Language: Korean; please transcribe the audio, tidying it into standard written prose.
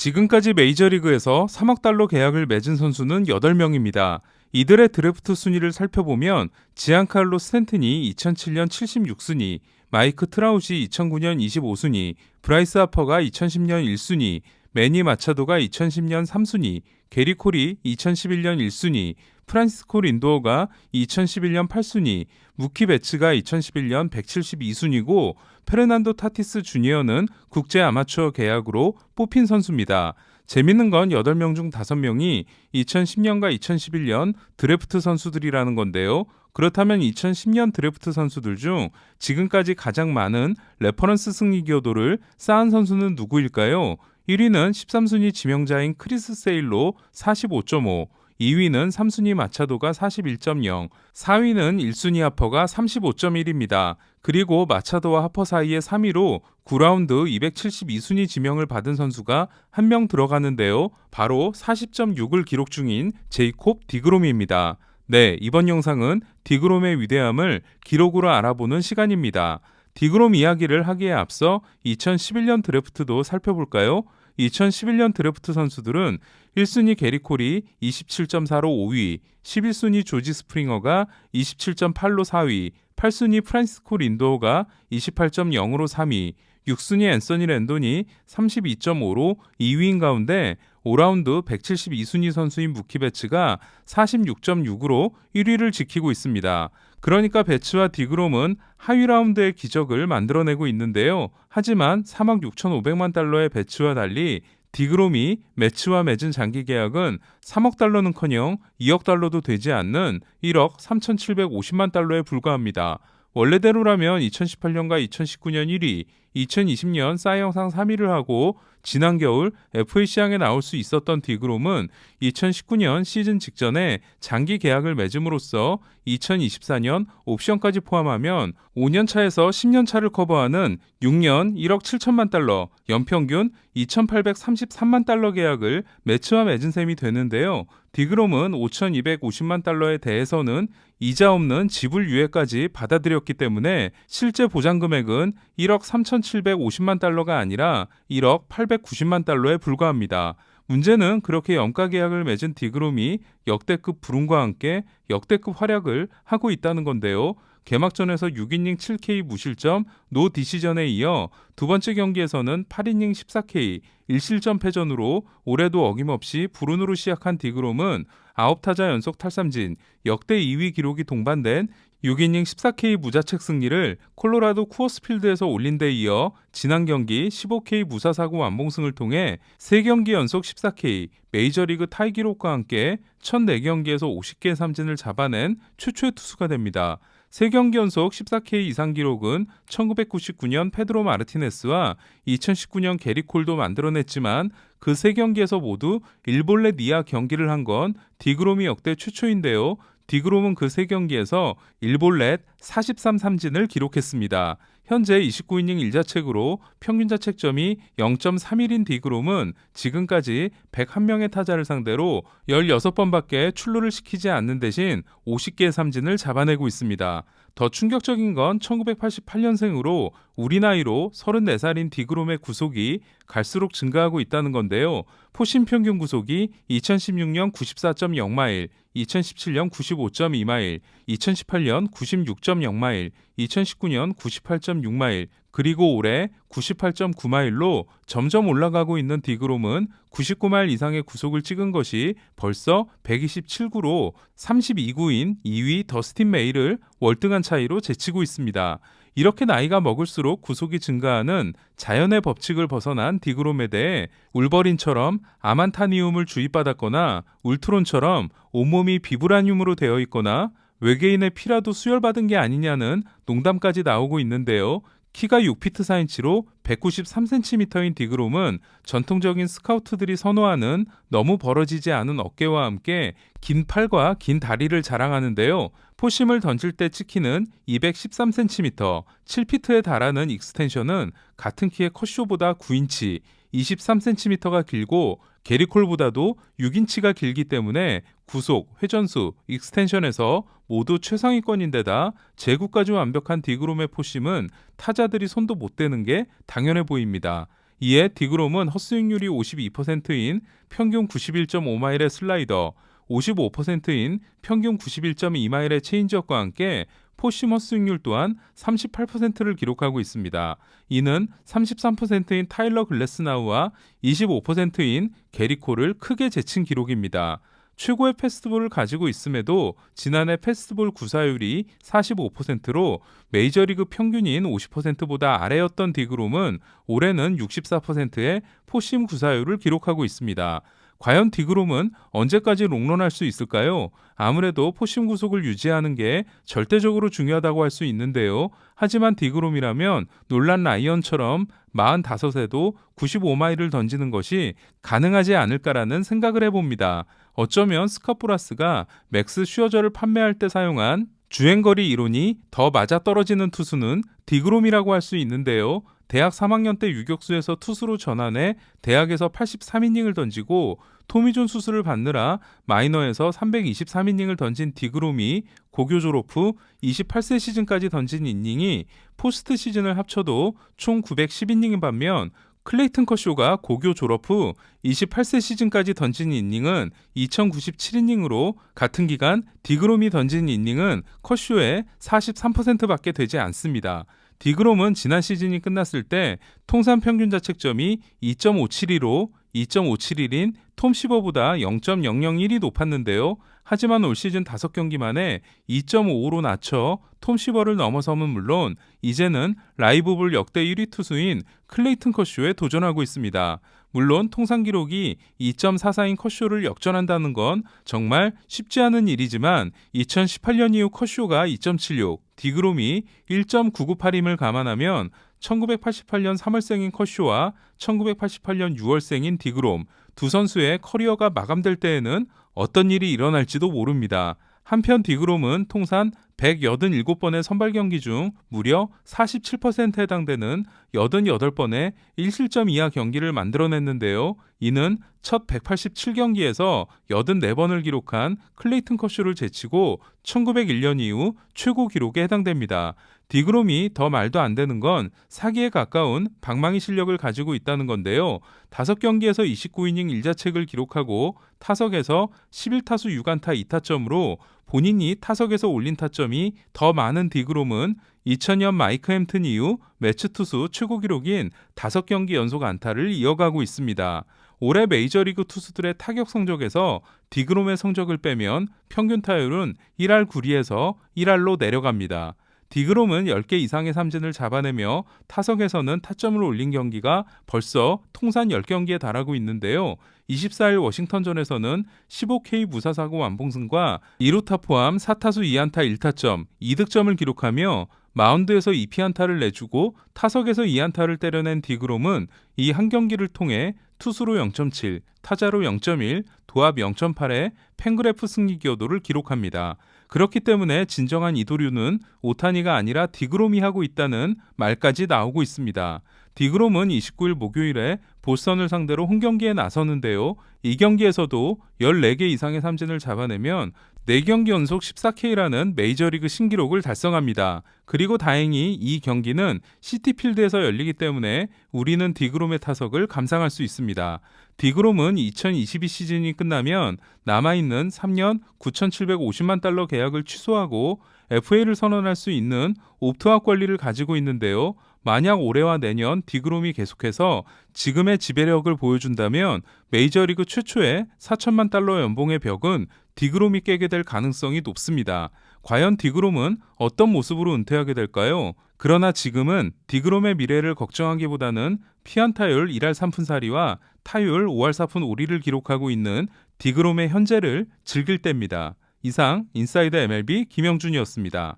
지금까지 메이저리그에서 3억 달러 계약을 맺은 선수는 8명입니다. 이들의 드래프트 순위를 살펴보면 지안칼로 스탠튼이 2007년 76순위, 마이크 트라웃이 2009년 25순위, 브라이스 하퍼가 2010년 1순위, 매니 마차도가 2010년 3순위, 게리 콜이 2011년 1순위, 프란시스코 린도어가 2011년 8순위, 무키 베츠가 2011년 172순위고 페르난도 타티스 주니어는 국제 아마추어 계약으로 뽑힌 선수입니다. 재밌는 건 8명 중 5명이 2010년과 2011년 드래프트 선수들이라는 건데요. 그렇다면 2010년 드래프트 선수들 중 지금까지 가장 많은 레퍼런스 승리 기여도를 쌓은 선수는 누구일까요? 1위는 13순위 지명자인 크리스 세일로 45.5, 2위는 3순위 마차도가 41.0, 4위는 1순위 하퍼가 35.1입니다. 그리고 마차도와 하퍼 사이의 3위로 9라운드 272순위 지명을 받은 선수가 한 명 들어가는데요. 바로 40.6을 기록 중인 제이콥 디그롬입니다. 네, 이번 영상은 디그롬의 위대함을 기록으로 알아보는 시간입니다. 디그롬 이야기를 하기에 앞서 2011년 드래프트도 살펴볼까요? 2011년 드래프트 선수들은 1순위 게리 콜이 27.4로 5위, 11순위 조지 스프링어가 27.8로 4위, 8순위 프란시스코 린도어가 28.0으로 3위, 6순위 앤서니 랜돈이 32.5로 2위인 가운데 5라운드 172순위 선수인 무키 베츠가 46.6으로 1위를 지키고 있습니다. 그러니까 베츠와 디그롬은 하위 라운드의 기적을 만들어내고 있는데요. 하지만 3억 6,500만 달러의 베츠와 달리 디그롬이 매츠와 맺은 장기 계약은 3억 달러는커녕 2억 달러도 되지 않는 1억 3,750만 달러에 불과합니다. 원래대로라면 2018년과 2019년 1위, 2020년 싸이 영상 3위를 하고 지난 겨울 FA 시장에 나올 수 있었던 디그롬은 2019년 시즌 직전에 장기 계약을 맺음으로써 2024년 옵션까지 포함하면 5년 차에서 10년 차를 커버하는 6년 1억 7천만 달러, 연평균 2,833만 달러 계약을 매츠와 맺은 셈이 되는데요. 디그롬은 5,250만 달러에 대해서는 이자 없는 지불 유예까지 받아들였기 때문에 실제 보장 금액은 1억 3,750만 달러가 아니라 1억 890만 달러에 불과합니다. 문제는 그렇게 연가 계약을 맺은 디그롬이 역대급 불운과 함께 역대급 활약을 하고 있다는 건데요. 개막전에서 6이닝 7K 무실점, 노 디시전에 이어 두 번째 경기에서는 8이닝 14K, 1실점 패전으로 올해도 어김없이 불운으로 시작한 디그롬은 9타자 연속 탈삼진, 역대 2위 기록이 동반된 6이닝 14K 무자책 승리를 콜로라도 쿠어스필드에서 올린 데 이어 지난 경기 15K 무사사고 완봉승을 통해 3경기 연속 14K, 메이저리그 타이 기록과 함께 1004경기에서 50개 삼진을 잡아낸 최초의 투수가 됩니다. 3경기 연속 14K 이상 기록은 1999년 페드로 마르티네스와 2019년 게리 콜도 만들어냈지만 그 3경기에서 모두 일볼넷 이하 경기를 한 건 디그롬이 역대 최초인데요. 디그롬은 그 3경기에서 일볼넷 43삼진을 기록했습니다. 현재 29이닝 1자책으로 평균 자책점이 0.31인 디그롬은 지금까지 101명의 타자를 상대로 16번밖에 출루를 시키지 않는 대신 50개의 삼진을 잡아내고 있습니다. 더 충격적인 건 1988년생으로 우리 나이로 34살인 디그롬의 구속이 갈수록 증가하고 있다는 건데요. 포심 평균 구속이 2016년 94.0마일, 2017년 95.2마일, 2018년 96.0마일, 2019년 98.6마일, 그리고 올해 98.9마일로 점점 올라가고 있는 디그롬은 99마일 이상의 구속을 찍은 것이 벌써 127구로 32구인 2위 더스틴 메이를 월등한 차이로 제치고 있습니다. 이렇게 나이가 먹을수록 구속이 증가하는 자연의 법칙을 벗어난 디그롬에 대해 울버린처럼 아만타니움을 주입받았거나 울트론처럼 온몸이 비브라늄으로 되어 있거나 외계인의 피라도 수혈받은 게 아니냐는 농담까지 나오고 있는데요. 키가 6피트 4인치로 193cm인 디그롬은 전통적인 스카우트들이 선호하는 너무 벌어지지 않은 어깨와 함께 긴 팔과 긴 다리를 자랑하는데요. 포심을 던질 때 찍히는 213cm, 7피트에 달하는 익스텐션은 같은 키의 컷쇼보다 9인치, 23cm가 길고 게리콜보다도 6인치가 길기 때문에 구속, 회전수, 익스텐션에서 모두 최상위권인데다 제구까지 완벽한 디그롬의 포심은 타자들이 손도 못 대는 게 당연해 보입니다. 이에 디그롬은 헛스윙률이 52%인 평균 91.5마일의 슬라이더, 55%인 평균 91.2마일의 체인지업과 함께 포심 헛스윙률 또한 38%를 기록하고 있습니다. 이는 33%인 타일러 글래스나우와 25%인 게리 콜을 크게 제친 기록입니다. 최고의 패스트볼을 가지고 있음에도 지난해 패스트볼 구사율이 45%로 메이저리그 평균인 50%보다 아래였던 디그롬은 올해는 64%의 포심 구사율을 기록하고 있습니다. 과연 디그롬은 언제까지 롱런할 수 있을까요? 아무래도 포심 구속을 유지하는 게 절대적으로 중요하다고 할 수 있는데요. 하지만 디그롬이라면 놀란 라이언처럼 45에도 95마일을 던지는 것이 가능하지 않을까라는 생각을 해봅니다. 어쩌면 스캇 보라스가 맥스 슈어저를 판매할 때 사용한 주행거리 이론이 더 맞아떨어지는 투수는 디그롬이라고 할 수 있는데요. 대학 3학년 때 유격수에서 투수로 전환해 대학에서 83이닝을 던지고 토미존 수술을 받느라 마이너에서 323이닝을 던진 디그롬이 고교 졸업 후 28세 시즌까지 던진 이닝이 포스트 시즌을 합쳐도 총 910이닝인 반면 클레이튼 커쇼가 고교 졸업 후 28세 시즌까지 던진 이닝은 2097이닝으로 같은 기간 디그롬이 던진 이닝은 커쇼의 43%밖에 되지 않습니다. 디그롬은 지난 시즌이 끝났을 때 통산 평균 자책점이 2.572로 2.571인 톰 시버보다 0.001이 높았는데요. 하지만 올 시즌 5경기 만에 2.55로 낮춰 톰 시버를 넘어서면 물론 이제는 라이브볼 역대 1위 투수인 클레이튼 커쇼에 도전하고 있습니다. 물론 통산 기록이 2.44인 커쇼를 역전한다는 건 정말 쉽지 않은 일이지만 2018년 이후 커쇼가 2.76, 디그롬이 1.998임을 감안하면 1988년 3월생인 커쇼와 1988년 6월생인 디그롬 두 선수의 커리어가 마감될 때에는 어떤 일이 일어날지도 모릅니다. 한편 디그롬은 통산 187번의 선발 경기 중 무려 47%에 해당되는 88번의 1실점 이하 경기를 만들어냈는데요. 이는 첫 187경기에서 84번을 기록한 클레이튼 커쇼를 제치고 1901년 이후 최고 기록에 해당됩니다. 디그롬이 더 말도 안 되는 건 사기에 가까운 방망이 실력을 가지고 있다는 건데요. 5경기에서 29이닝 1자책을 기록하고 타석에서 11타수 6안타 2타점으로 본인이 타석에서 올린 타점이 더 많은 디그롬은 2000년 마이크 햄튼 이후 매치 투수 최고 기록인 5경기 연속 안타를 이어가고 있습니다. 올해 메이저리그 투수들의 타격 성적에서 디그롬의 성적을 빼면 평균 타율은 1할 9리에서 1할로 내려갑니다. 디그롬은 10개 이상의 삼진을 잡아내며 타석에서는 타점을 올린 경기가 벌써 통산 10경기에 달하고 있는데요. 24일 워싱턴전에서는 15K 무사사고 완봉승과 2루타 포함 4타수 2안타 1타점, 2득점을 기록하며 마운드에서 2피안타를 내주고 타석에서 2안타를 때려낸 디그롬은 이 한 경기를 통해 투수로 0.7, 타자로 0.1, 도합 0.8의 팬그래프 승리 기여도를 기록합니다. 그렇기 때문에 진정한 이도류는 오타니가 아니라 디그롬이 하고 있다는 말까지 나오고 있습니다. 디그롬은 29일 목요일에 보스턴을 상대로 홈경기에 나서는데요. 이 경기에서도 14개 이상의 삼진을 잡아내면 4경기 연속 14K라는 메이저리그 신기록을 달성합니다. 그리고 다행히 이 경기는 시티필드에서 열리기 때문에 우리는 디그롬의 타석을 감상할 수 있습니다. 디그롬은 2022 시즌이 끝나면 남아있는 3년 9,750만 달러 계약을 취소하고 FA를 선언할 수 있는 옵트아웃 권리를 가지고 있는데요. 만약 올해와 내년 디그롬이 계속해서 지금의 지배력을 보여준다면 메이저리그 최초의 4천만 달러 연봉의 벽은 디그롬이 깨게 될 가능성이 높습니다. 과연 디그롬은 어떤 모습으로 은퇴하게 될까요? 그러나 지금은 디그롬의 미래를 걱정하기보다는 피안타율 1할 3푼4리와 타율 5할 4푼 5리를 기록하고 있는 디그롬의 현재를 즐길 때입니다. 이상 인사이더 MLB 김영준이었습니다.